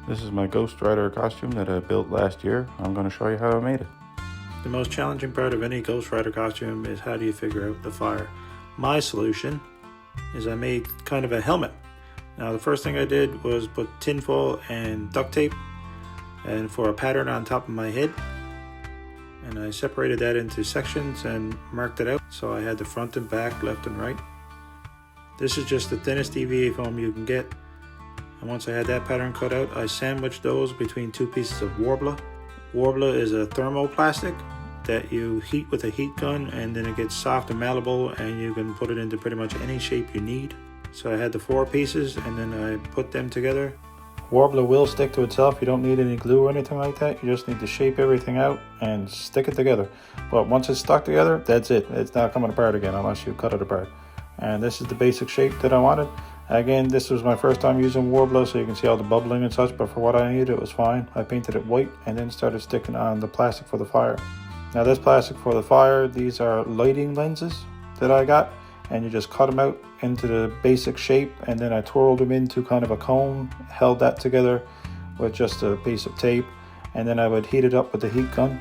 This is my Ghost Rider costume that I built last year. I'm going to show you how I made it. The most challenging part of any Ghost Rider costume is how do you figure out the fire. My solution is I made kind of a helmet. Now the first thing I did was put tinfoil and duct tape and for a pattern on top of my head. And I separated that into sections and marked it out. So I had the front and back, left and right. This is just the thinnest EVA foam you can get. And once I had that pattern cut out, I sandwiched those between two pieces of Worbla. Worbla is a thermoplastic that you heat with a heat gun, and then it gets soft and malleable, and you can put it into pretty much any shape you need. So I had the 4 pieces, and then I put them together. Worbla will stick to itself. You don't need any glue or anything like that. You just need to shape everything out and stick it together. But once it's stuck together, that's it. It's not coming apart again unless you cut it apart. And this is the basic shape that I wanted. Again, this was my first time using Worbla, so you can see all the bubbling and such, but for what I needed, it was fine. I painted it white and then started sticking on the plastic for the fire. Now this plastic for the fire, these are lighting lenses that I got, and you just cut them out into the basic shape, and then I twirled them into kind of a cone, held that together with just a piece of tape, and then I would heat it up with the heat gun.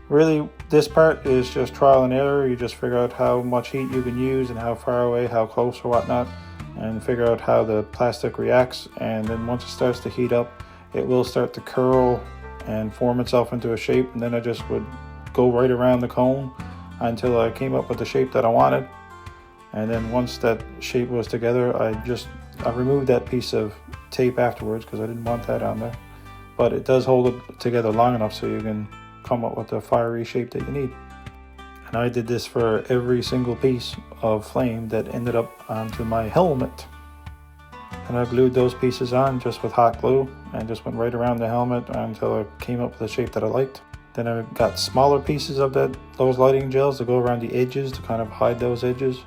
Really, this part is just trial and error. You just figure out how much heat you can use and how far away, how close or whatnot, and figure out how the plastic reacts. And then once it starts to heat up, it will start to curl and form itself into a shape, and then I just would go right around the cone until I came up with the shape that I wanted. And then once that shape was together, I removed that piece of tape afterwards because I didn't want that on there, but it does hold it together long enough so you can come up with the fiery shape that you need. And I did this for every single piece of flame that ended up onto my helmet. And I glued those pieces on just with hot glue and just went right around the helmet until I came up with a shape that I liked. Then I got smaller pieces of those lighting gels to go around the edges to kind of hide those edges.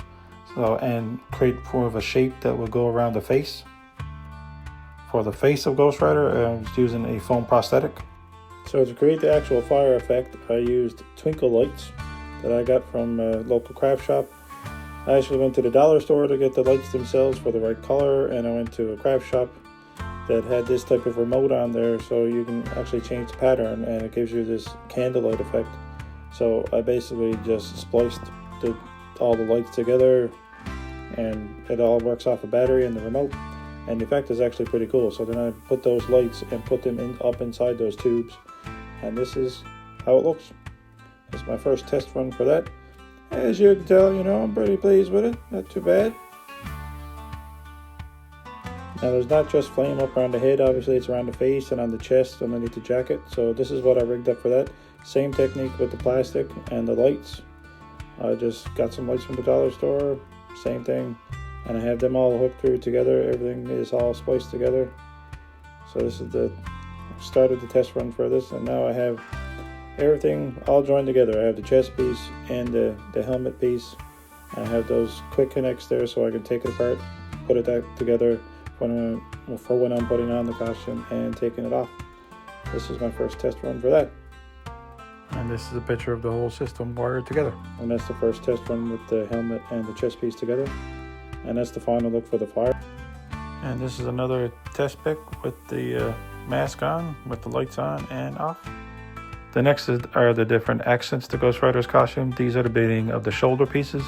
And create more of a shape that would go around the face. For the face of Ghost Rider, I was using a foam prosthetic. So to create the actual fire effect, I used twinkle lights that I got from a local craft shop. I actually went to the dollar store to get the lights themselves for the right color, and I went to a craft shop that had this type of remote on there, so you can actually change the pattern and it gives you this candlelight effect. So I basically just spliced all the lights together, and it all works off a battery and the remote, and the effect is actually pretty cool. So then I put those lights and put them up inside those tubes, and this is how it looks. It's my first test run for that. As you can tell, I'm pretty pleased with it. Not too bad. Now there's not just flame up around the head, obviously it's around the face and on the chest underneath the jacket. So this is what I rigged up for that. Same technique with the plastic and the lights. I just got some lights from the dollar store, same thing, and I have them all hooked through together. Everything is all spliced together. So this is the start of the test run for this, and now I have everything all joined together. I have the chest piece and the helmet piece. I have those quick connects there so I can take it apart, put it back together for when I'm putting on the costume and taking it off. This is my first test run for that. And this is a picture of the whole system wired together. And that's the first test run with the helmet and the chest piece together. And that's the final look for the fire. And this is another test pic with the mask on, with the lights on and off. The next are the different accents to Ghost Rider's costume. These are the beginning of the shoulder pieces.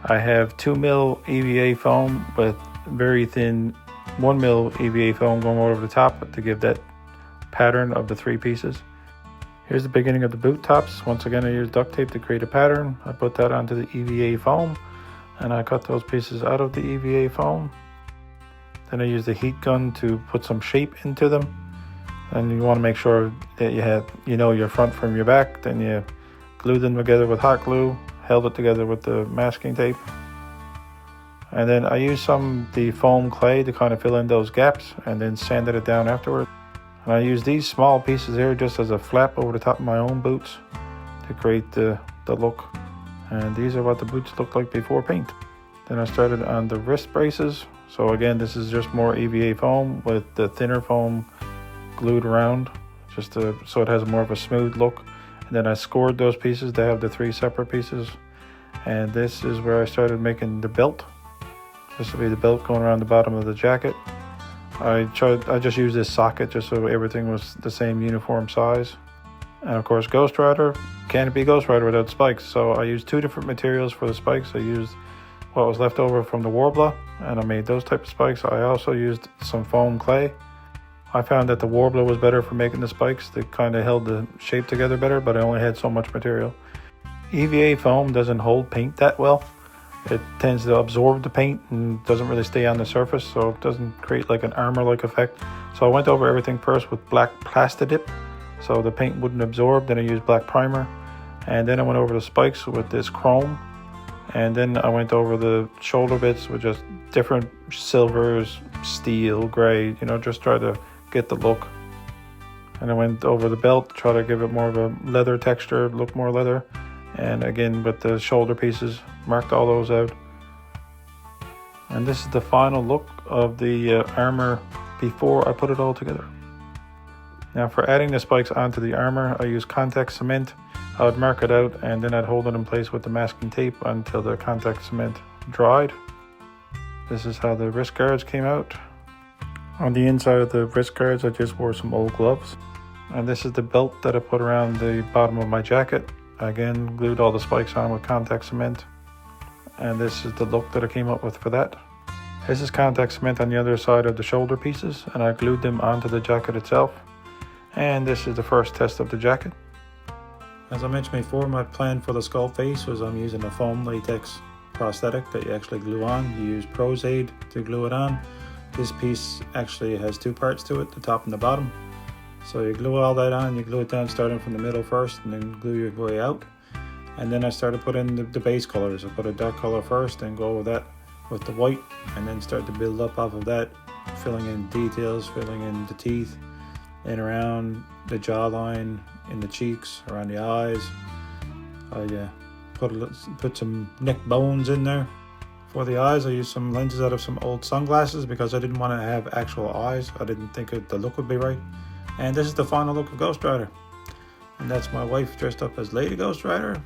I have 2mm EVA foam with very thin 1mm EVA foam going over the top to give that pattern of the 3 pieces. Here's the beginning of the boot tops. Once again, I used duct tape to create a pattern. I put that onto the EVA foam, and I cut those pieces out of the EVA foam. Then I used the heat gun to put some shape into them. And you want to make sure that you have, your front from your back. Then you glue them together with hot glue, held it together with the masking tape. And then I used the foam clay to kind of fill in those gaps, and then sanded it down afterwards. And I use these small pieces here just as a flap over the top of my own boots to create the look. And these are what the boots looked like before paint. Then I started on the wrist braces. So again, this is just more EVA foam with the thinner foam glued around, so it has more of a smooth look. And then I scored those pieces to have the 3 separate pieces. And this is where I started making the belt. This will be the belt going around the bottom of the jacket. I just used this socket just so everything was the same uniform size. And of course, Ghost Rider can't be Ghost Rider without spikes. So I used 2 different materials for the spikes. I used what was left over from the Worbla, and I made those type of spikes. I also used some foam clay. I found that the Worbla was better for making the spikes. They kind of held the shape together better, but I only had so much material. EVA foam doesn't hold paint that well. It tends to absorb the paint and doesn't really stay on the surface, so it doesn't create like an armor-like effect. So I went over everything first with black Plastidip, so the paint wouldn't absorb. Then I used black primer, and then I went over the spikes with this chrome. And then I went over the shoulder bits with just different silvers, steel, gray, just try to get the look. And I went over the belt, try to give it more of a leather texture, look more leather. And again, with the shoulder pieces, marked all those out. And this is the final look of the armor before I put it all together. Now for adding the spikes onto the armor, I use contact cement. I would mark it out and then I'd hold it in place with the masking tape until the contact cement dried. This is how the wrist guards came out. On the inside of the wrist guards, I just wore some old gloves. And this is the belt that I put around the bottom of my jacket. Again, glued all the spikes on with contact cement. And this is the look that I came up with for that. This is contact cement on the other side of the shoulder pieces, and I glued them onto the jacket itself. And this is the first test of the jacket. As I mentioned before, my plan for the skull face was I'm using a foam latex prosthetic that you actually glue on. You use Prozaid to glue it on. This piece actually has 2 parts to it, the top and the bottom. So you glue all that on, you glue it down starting from the middle first and then glue your way out. And then I started putting the base colors. I put a dark color first and go over that with the white and then start to build up off of that, filling in details, filling in the teeth, and around the jawline, in the cheeks, around the eyes. I put some neck bones in there. For the eyes, I used some lenses out of some old sunglasses because I didn't want to have actual eyes. I didn't think the look would be right. And this is the final look of Ghost Rider. And that's my wife dressed up as Lady Ghost Rider.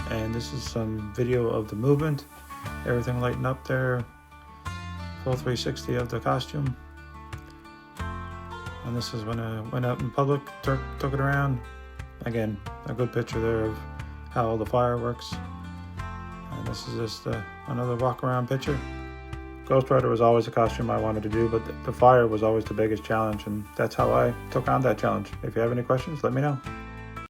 And this is some video of the movement. Everything lighting up there. Full 360 of the costume. And this is when I went out in public, took it around. Again, a good picture there of how the fire works. And this is just another walk around picture. Ghost Rider was always a costume I wanted to do, but the fire was always the biggest challenge, and that's how I took on that challenge. If you have any questions, let me know.